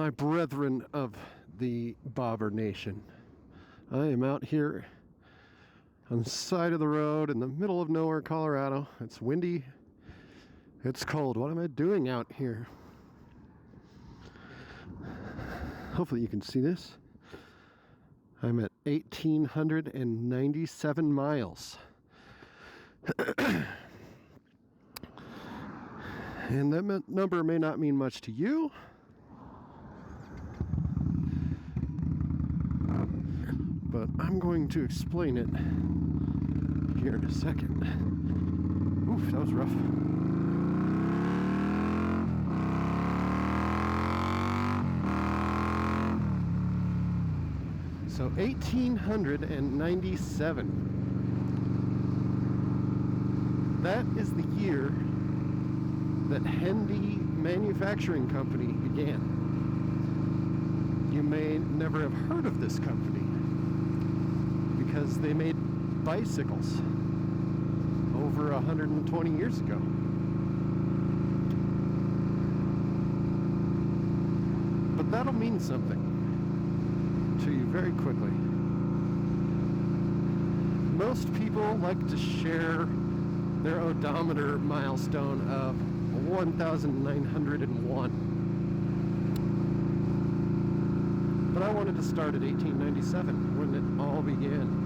my brethren of the Bobber Nation. I am out here on the side of the road in the middle of nowhere, Colorado. It's windy. It's cold. What am I doing out here? Hopefully you can see this. I'm at 1,897 miles. And that number may not mean much to you, but I'm going to explain it here in a second. Oof, that was rough. So 1897. That is the year that Hendy Manufacturing Company began. You may never have heard of this company because they made bicycles over 120 years ago. But that'll mean something to you very quickly. Most people like to share their odometer milestone of 1,901. But I wanted to start at 1897 when it all began.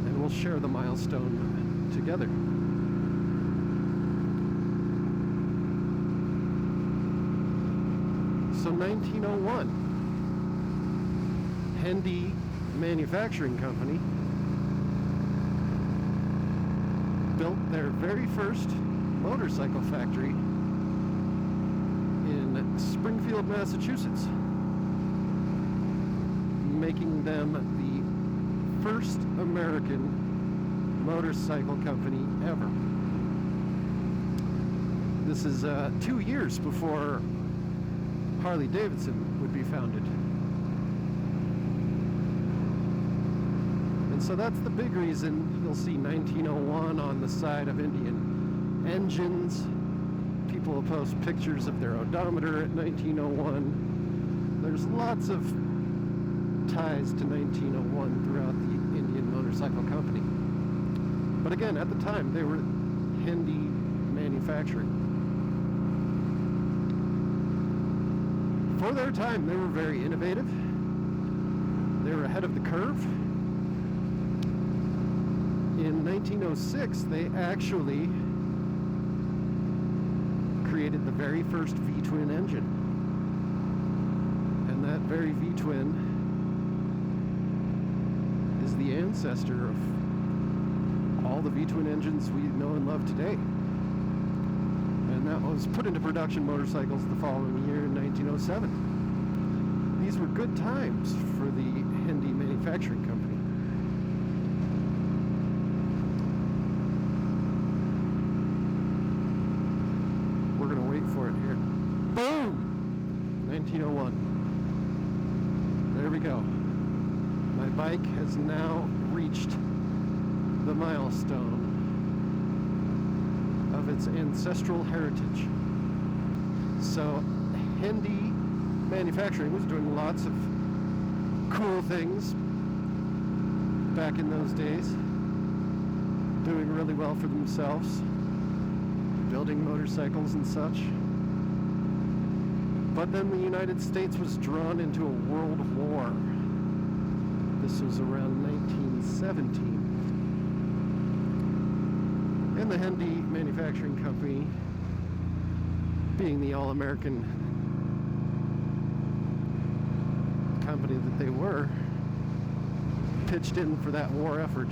And we'll share the milestone together. So 1901, Hendy Manufacturing Company built their very first motorcycle factory in Springfield, Massachusetts, making them the first American motorcycle company ever. This is 2 years before Harley-Davidson would be founded. And so that's the big reason you'll see 1901 on the side of Indian engines. People will post pictures of their odometer at 1901. There's lots of ties to 1901 throughout the Indian Motorcycle Company. But again, at the time, they were Hendy Manufacturing. For their time, they were very innovative. They were ahead of the curve. In 1906, they actually created the very first V-twin engine. And that very V-twin is the ancestor of all the V-twin engines we know and love today. And that was put into production motorcycles the following year in 1907. These were good times for the Hendy Manufacturing Company. We're going to wait for it here. Boom! 1901. There we go. My bike has now reached the milestone of its ancestral heritage. So Hendy Manufacturing was doing lots of cool things back in those days, doing really well for themselves, building motorcycles and such. But then the United States was drawn into a world war. This was around 1917. And the Hendy Manufacturing Company, being the all-American company that they were, pitched in for that war effort.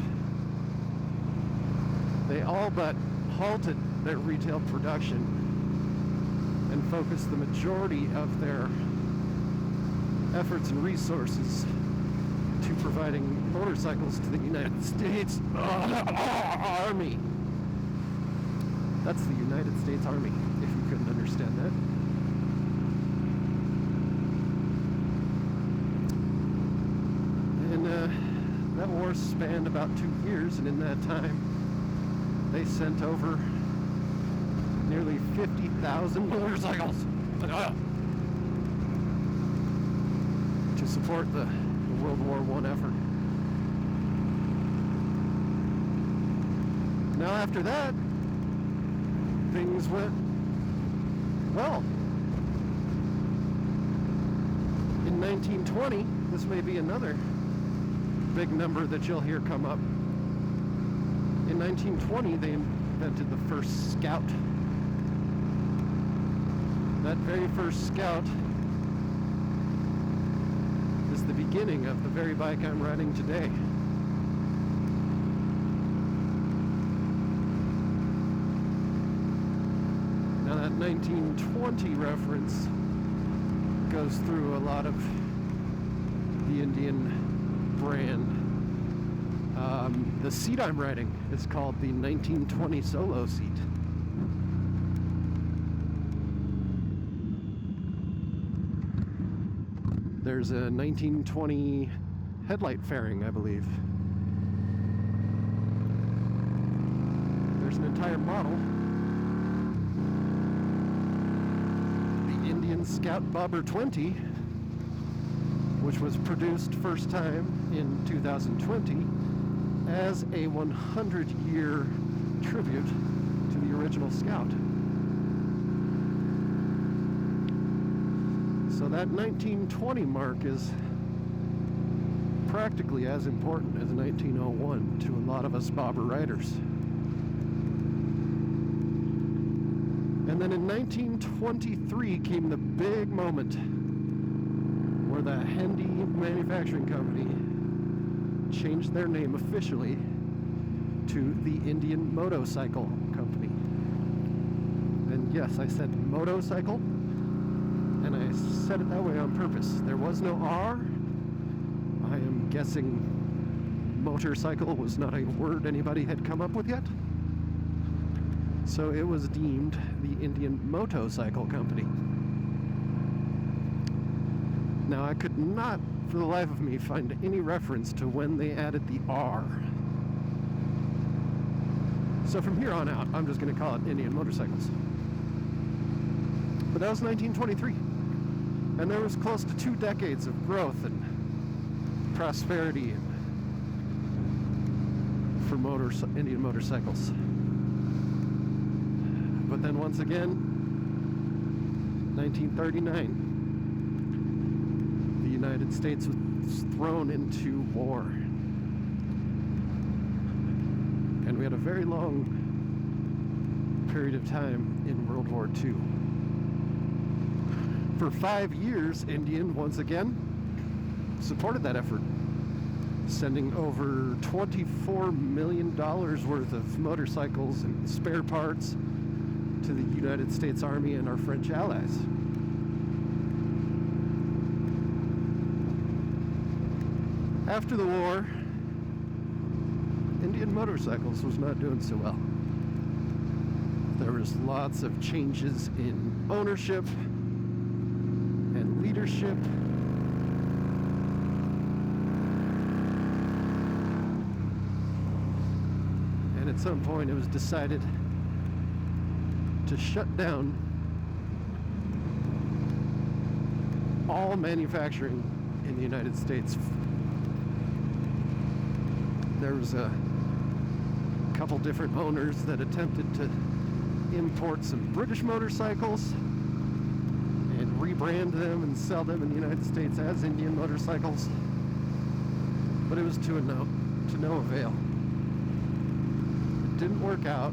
They all but halted their retail production and focused the majority of their efforts and resources to providing motorcycles to the United States Army. That's the United States Army, if you couldn't understand that. And that war spanned about 2 years, and in that time, they sent over nearly 50,000 motorcycles to support the World War I effort. Now after that, things went well. In 1920, this may be another big number that you'll hear come up. In 1920, they invented the first Scout. That very first Scout is the beginning of the very bike I'm riding today. Now that 1920 reference goes through a lot of the Indian brand. The seat I'm riding is called the 1920 Solo seat. There's a 1920 headlight fairing, I believe. There's an entire model. The Indian Scout Bobber 20, which was produced first time in 2020 as a 100-year tribute to the original Scout. So that 1920 mark is practically as important as 1901 to a lot of us bobber riders. And then in 1923 came the big moment where the Hendy Manufacturing Company changed their name officially to the Indian Motorcycle Company. And yes, I said motorcycle, and I said it that way on purpose. There was no R. I am guessing motorcycle was not a word anybody had come up with yet. So it was deemed the Indian Motorcycle Company. Now I could not, for the life of me, find any reference to when they added the R. So from here on out, I'm just going to call it Indian Motorcycles. But that was 1923. And there was close to 2 decades of growth and prosperity for Indian motorcycles. But then once again, 1939, the United States was thrown into war. And we had a very long period of time in World War II. For 5 years, Indian, once again, supported that effort, sending over $24 million worth of motorcycles and spare parts to the United States Army and our French allies. After the war, Indian Motorcycles was not doing so well. There was lots of changes in ownership and leadership. And at some point it was decided to shut down all manufacturing in the United States. There was a couple different owners that attempted to import some British motorcycles and rebrand them and sell them in the United States as Indian motorcycles, but it was to no avail. It didn't work out.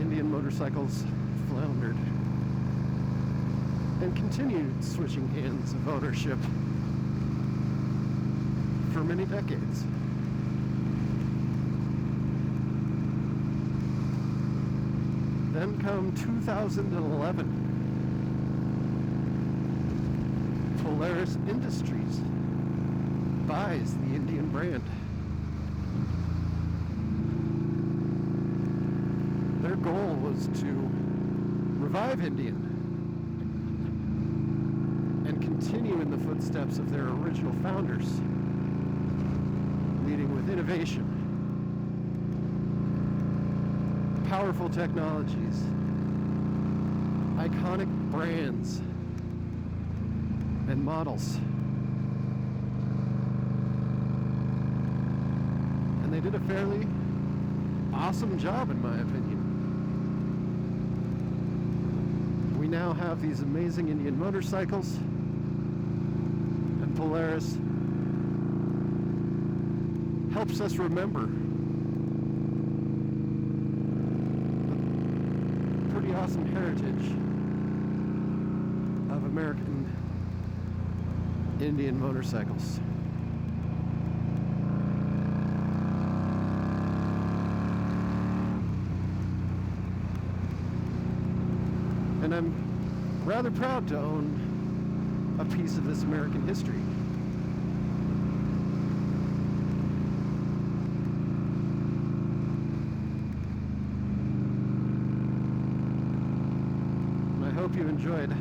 Indian motorcycles floundered and continued switching hands of ownership for many decades. Then come 2011, Polaris Industries buys the Indian brand. Their goal was to revive Indian and continue in the footsteps of their original founders, leading with innovation, powerful technologies, iconic brands, and models. And they did a fairly awesome job, in my opinion. We now have these amazing Indian motorcycles, and Polaris helps us remember the pretty awesome heritage of American Indian motorcycles. And I'm rather proud to own a piece of this American history. And I hope you enjoyed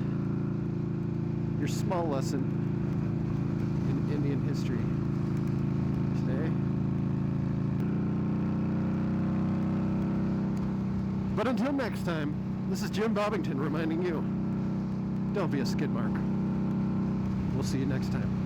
your small lesson in Indian history today. But until next time, this is Jimbobbington reminding you, don't be a skid mark. We'll see you next time.